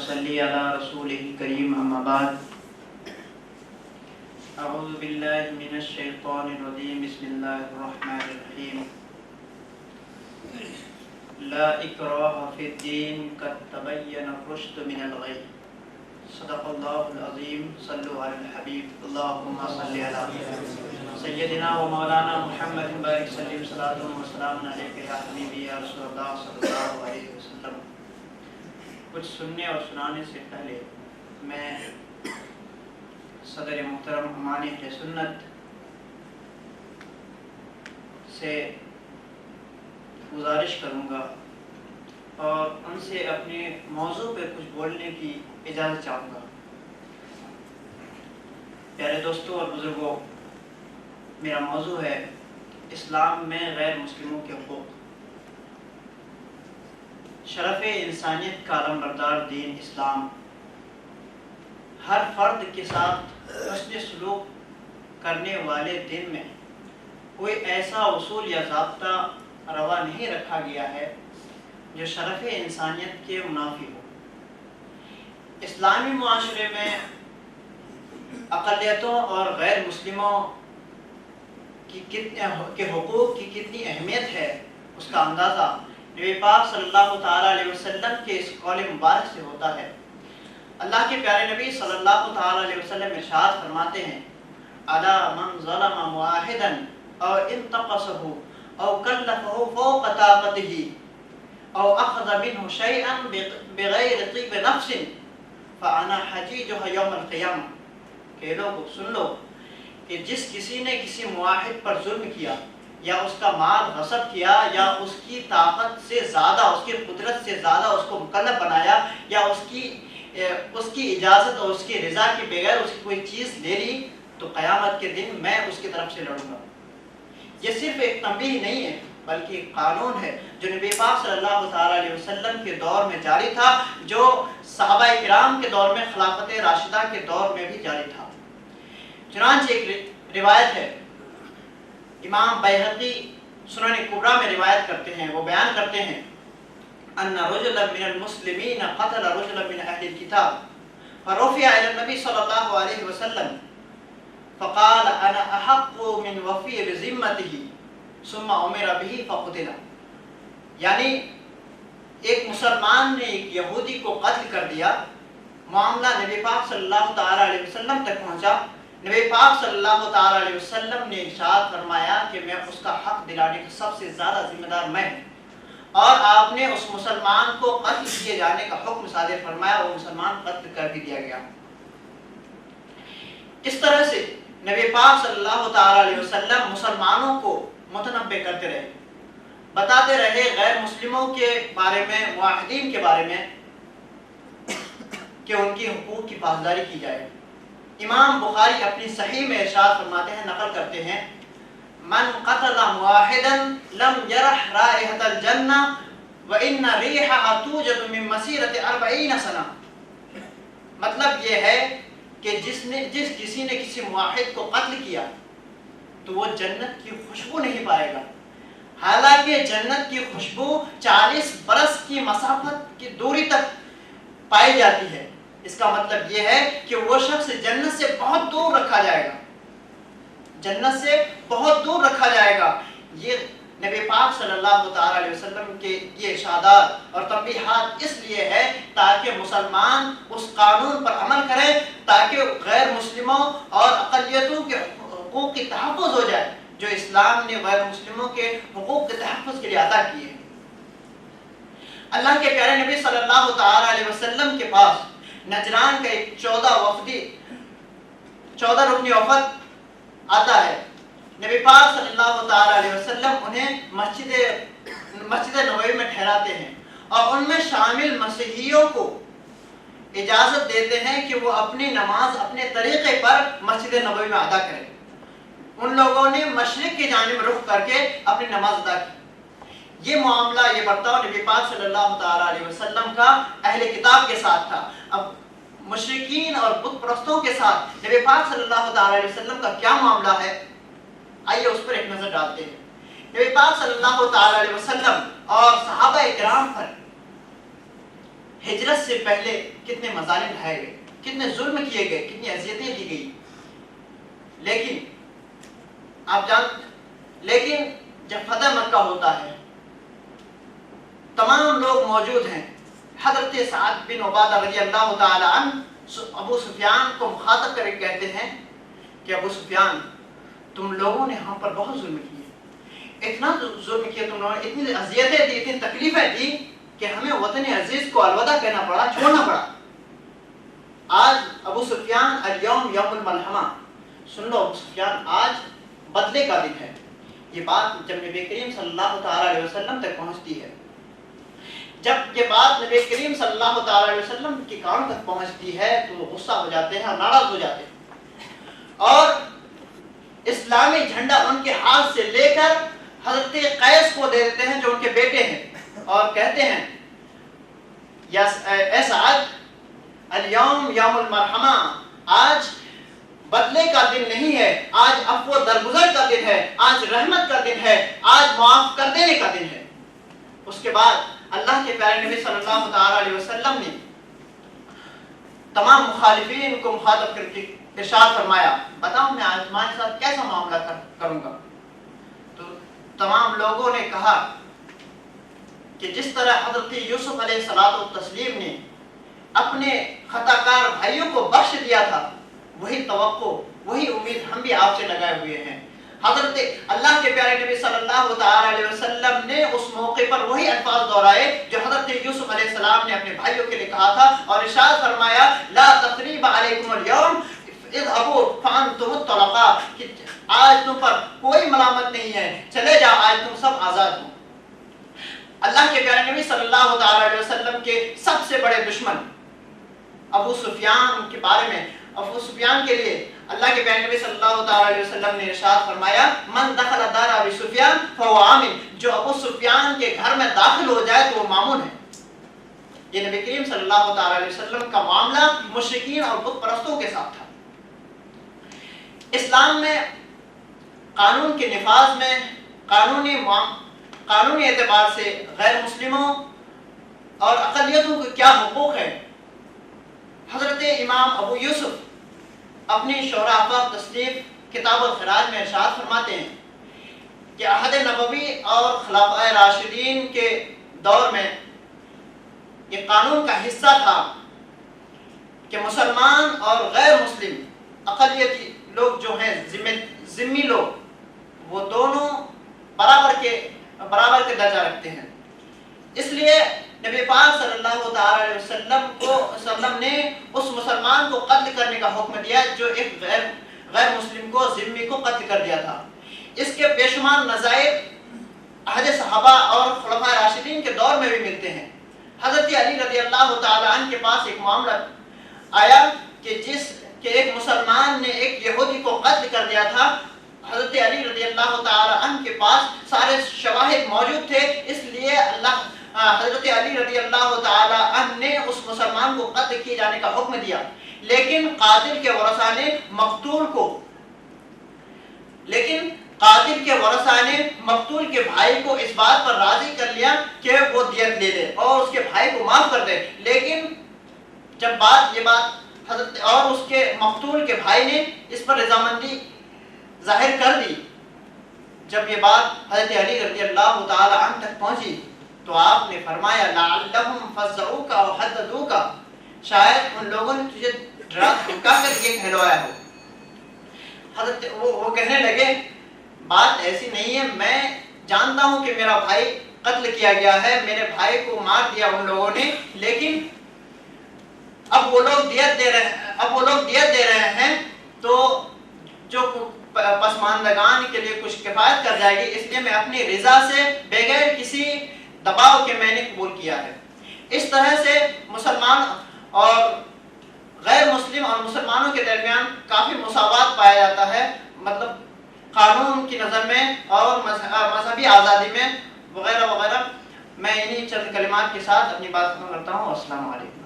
صلی علی رسولہ کریم اما بعد اعوذ باللہ من الشیطان الرجیم بسم اللہ الرحمن الرحیم لا اکراہ فی الدین قد تبین الرشد من الغی صدق اللہ العظیم صلو علی الحبیب اللہم صلی علی سیدنا و مولانا محمد بارک سلیم صلاۃ و سلام علیک یا حبیبی یا رسول اللہ صلی اللہ علیہ وسلم۔ کچھ سننے اور سنانے سے پہلے میں صدر محترم امان اہل سنت سے گزارش کروں گا اور ان سے اپنے موضوع پہ کچھ بولنے کی اجازت چاہوں گا۔ پیارے دوستوں اور بزرگوں، میرا موضوع ہے اسلام میں غیر مسلموں کے حقوق۔ شرف انسانیت کا علمبردار دین اسلام ہر فرد کے ساتھ حسن سلوک کرنے والے دین میں کوئی ایسا اصول یا ضابطہ روا نہیں رکھا گیا ہے جو شرف انسانیت کے منافی ہو۔ اسلامی معاشرے میں اقلیتوں اور غیر مسلموں کے حقوق کی کتنی اہمیت ہے، اس کا اندازہ نبی پاک صلی اللہ تعالیٰ علیہ وسلم کے اس قول مبارک سے ہوتا ہے۔ اللہ کے پیارے نبی صلی اللہ تعالیٰ علیہ وسلم ارشاد فرماتے ہیں الا من ظلم معاہدا او انتقصه او کلفه فوق طاقته او اخذ منه شيئا بغیر طیب نفس فانا حجیجها یوم القیامہ۔ کہ لوگ سن لو کہ جس کسی نے کسی معاہد پر ظلم کیا یا اس کا مال غصب کیا یا اس کی طاقت سے زیادہ، اس کی قدرت سے زیادہ اس کو مکلف بنایا یا اس کی اجازت اور اس کی رضا کے بغیر اس کی کوئی چیز لے لی، تو قیامت کے دن میں اس کی طرف سے لڑوں گا۔ یہ صرف ایک تنبیہ نہیں ہے بلکہ ایک قانون ہے جو نبی پاک صلی اللہ تعالیٰ علیہ وسلم کے دور میں جاری تھا، جو صحابہ کرام کے دور میں، خلافت راشدہ کے دور میں بھی جاری تھا۔ چنانچہ ایک روایت ہے، امام بیہقی سنن کبریٰ میں روایت کرتے ہیں، وہ بیان کرتے ہیں ان رجلا من المسلمین قتل رجلا من اہل الكتاب فرفع الى النبی صلی اللہ علیہ وسلم فقال انا احق من وفی بذمته ثم امر به فقتل۔ یعنی ایک مسلمان نے ایک یہودی کو قتل کر دیا، معاملہ نبی پاک صلی اللہ تعالیٰ علیہ وسلم تک پہنچا، نبی پاک صلی اللہ تعالیٰ علیہ وسلم نے ارشاد فرمایا کہ میں اس کا حق دلانے کا سب سے زیادہ ذمہ دار میں ہوں، اور آپ نے اس مسلمان کو قتل کیے جانے کا حکم صادر فرمایا، وہ مسلمان قتل کر بھی دیا گیا۔ اس طرح سے نبی پاک صلی اللہ تعالیٰ علیہ وسلم مسلمانوں کو متنبہ کرتے رہے، بتاتے رہے غیر مسلموں کے بارے میں، معاہدین کے بارے میں، کہ ان کی حقوق کی پاسداری کی جائے۔ امام بخاری اپنی صحیح میں ارشاد فرماتے ہیں، نقل کرتے ہیں من قتل معاہدا لم یرح رائحۃ الجنہ وان ریحها توجد من مسیرۃ 40 سنہ۔ مطلب یہ ہے کہ جس کسی نے کسی معاہد کو قتل کیا تو وہ جنت کی خوشبو نہیں پائے گا، حالانکہ جنت کی خوشبو 40 برس کی مسافت کی دوری تک پائی جاتی ہے۔ اس کا مطلب یہ ہے کہ وہ شخص جنت سے بہت دور رکھا جائے گا، جنت سے بہت دور رکھا جائے گا۔ یہ نبی پاک صلی اللہ تعالیٰ علیہ وسلم کے یہ ارشادات اور تنبیہات اس لیے ہے تاکہ مسلمان اس قانون پر عمل کریں، تاکہ غیر مسلموں اور اقلیتوں کے حقوق کی تحفظ ہو جائے جو اسلام نے غیر مسلموں کے حقوق کے تحفظ کے لیے عطا کیے ہیں۔ اللہ کے پیارے نبی صلی اللہ تعالیٰ علیہ وسلم کے پاس نجران کا ایک 14 رکنی وفد آتا ہے۔ نبی پاک صلی اللہ تعالیٰ علیہ وسلم انہیں مسجد نبوی میں ٹھہراتے ہیں اور ان میں شامل مسیحیوں کو اجازت دیتے ہیں کہ وہ اپنی نماز اپنے طریقے پر مسجد نبوی میں ادا کریں۔ ان لوگوں نے مشرق کی جانب رخ کر کے اپنی نماز ادا کی۔ یہ معاملہ، یہ برتاؤ نبی پاک صلی اللہ تعالیٰ علیہ وسلم کا اہل کتاب کے ساتھ تھا۔ اب مشرکین اور بت پرستوں کے ساتھ نبی پاک صلی اللہ تعالیٰ علیہ وسلم کا کیا معاملہ ہے، آئیے اس پر ایک نظر ڈالتے ہیں۔ نبی پاک صلی اللہ تعالیٰ علیہ وسلم اور صحابہ کرام پر ہجرت سے پہلے کتنے مظالم ڈھائے گئے، کتنے ظلم کیے گئے، کتنی اذیتیں دی گئی، لیکن جب فتح مکہ ہوتا ہے تمام لوگ موجود ہیں. حضرت سعد بن عبادہ رضی اللہ تعالی عنہ ابو سفیان کو مخاطب کر کے کہتے ہیں کہ ابو سفیان، تم لوگوں نے ہم پر بہت ظلم کیے، اتنا ظلم کیا تم لوگوں نے، اتنی اذیتیں دی، اتنی تکلیفیں دی کہ ہمیں وطن عزیز کو الوداع کہنا پڑا، چھوڑنا پڑا. آج ابو سفیان الیوم یوم الملحمہ، سن لو ابو سفیان، آج بدلے کا دن ہے. یہ بات جب نبی کریم صلی اللہ تعالی علیہ وسلم تک پہنچتی ہے، جب یہ بات نبی کریم صلی اللہ تعالی علیہ وسلم کی کانوں تک پہنچتی ہے تو وہ غصہ ہو جاتے ہیں اور ناراض ہو جاتے ہیں، اور اسلامی جھنڈا ان کے ہاتھ سے لے کر حضرت قیس کو دے دیتے ہیں جو ان کے بیٹے ہیں، اور کہتے ہیں یا اے سعد، الیوم یوم المرحمہ، آج بدلے کا دن نہیں ہے، آج عفو درگزر کا دن ہے، آج رحمت کا دن ہے، آج معاف کر دینے کا دن ہے. اس کے بعد اللہ کے پیارے نبی صلی اللہ تعالی علیہ وسلم نے تمام مخالفین کو مخاطب کر کے ارشاد فرمایا، بتاؤ میں آج تمہارے ساتھ کیسا معاملہ کروں گا. تو تمام لوگوں نے کہا کہ جس طرح حضرت یوسف علیہ الصلوۃ والتسلیم نے اپنے خطا کار بھائیوں کو بخش دیا تھا، وہی توقع، وہی امید ہم بھی آپ سے لگائے ہوئے ہیں. حضرت اللہ کے پیارے نبی صلی اللہ تعالی علیہ وسلم نے اس موقع پر وہی الفاظ دہرائے جو حضرت یوسف علیہ السلام نے اپنے بھائیوں کے لیے کہا تھا، اور ارشاد فرمایا لا تثریب علیکم اليوم اذهبوا فانتم الطلقاء، کہ آج تم پر کوئی ملامت نہیں ہے، چلے جاؤ، آج تم سب آزاد ہو. اللہ کے پیارے نبی صلی اللہ تعالی علیہ وسلم کے سب سے بڑے دشمن ابو سفیان کے بارے میں، ابو سفیان کے لیے اللہ کے پیارے نبی صلی اللہ تعالی علیہ وسلم نے ارشاد فرمایا من دخل دار ابی سفیان فهو آمن، جو ابو سفیان کے گھر میں داخل ہو جائے تو وہ مامون ہے. یہ نبی کریم صلی اللہ تعالی علیہ وسلم کا معاملہ مشرکین اور بت پرستوں کے ساتھ تھا. اسلام میں قانون کے نفاذ میں قانونی اعتبار سے غیر مسلموں اور اقلیتوں کو کیا حقوق ہے. حضرت امام ابو یوسف اپنی شورا افاق تصنیف کتاب الخراج میں ارشاد فرماتے ہیں کہ عہد نبوی اور خلفائے راشدین کے دور میں یہ قانون کا حصہ تھا کہ مسلمان اور غیر مسلم اقلیتی لوگ جو ہیں ذمی لوگ، وہ دونوں برابر کے درجہ رکھتے ہیں. اس لیے نبی پاک صلی اللہ تعالی علیہ وسلم نے اس مسلمان کو قتل کرنے کا حکم دیا جو ایک غیر مسلم کو ذمی کو قتل کر دیا تھا. اس کے بے شمار نظائر عہد صحابہ اور خلفائے راشدین کے دور میں بھی ملتے ہیں. حضرت علی رضی اللہ تعالی عنہ کے پاس ایک معاملہ آیا کہ ایک مسلمان نے ایک یہودی کو قتل کر دیا تھا. حضرت علی رضی اللہ تعالی عنہ کے پاس سارے شواہد موجود تھے، اس لیے حضرت علی رضی اللہ تعالی عنہ نے اس مسلمان کو قتل کیے جانے کا حکم دیا. لیکن قاتل کے ورثاء نے مقتول کے بھائی کو اس بات پر راضی کر لیا کہ وہ دیت لے لے اور اس کے بھائی کو معاف کر دے. لیکن جب یہ بات حضرت اور اس کے مقتول کے بھائی نے اس پر رضامندی ظاہر کر دی، جب یہ بات حضرت علی رضی اللہ تعالی عنہ تک پہنچی تو آپ نے فرمایا لعلہم فزعوک او حددوک، شاید ان لوگوں نے تجھے ڈرا دھمکا کر یہ کہلوایا ہو. حضرت وہ کہنے لگے بات ایسی نہیں ہے، میں جانتا ہوں کہ میرا بھائی قتل کیا گیا ہے، میرے بھائی کو مار دیا ان لوگوں نے، لیکن اب وہ لوگ دیت دے رہے ہیں تو جو پسماندگان کے لیے کچھ کفایت کر جائے گی، اس لیے میں اپنی رضا سے بغیر کسی دباؤ کے میں نے قبول کیا ہے. اس طرح سے مسلمان اور غیر مسلم اور مسلمانوں کے درمیان کافی مساوات پایا جاتا ہے، مطلب قانون کی نظر میں اور مذہبی آزادی میں وغیرہ وغیرہ. میں انہی چند کلمات کے ساتھ اپنی بات ختم کرتا ہوں. السلام علیکم.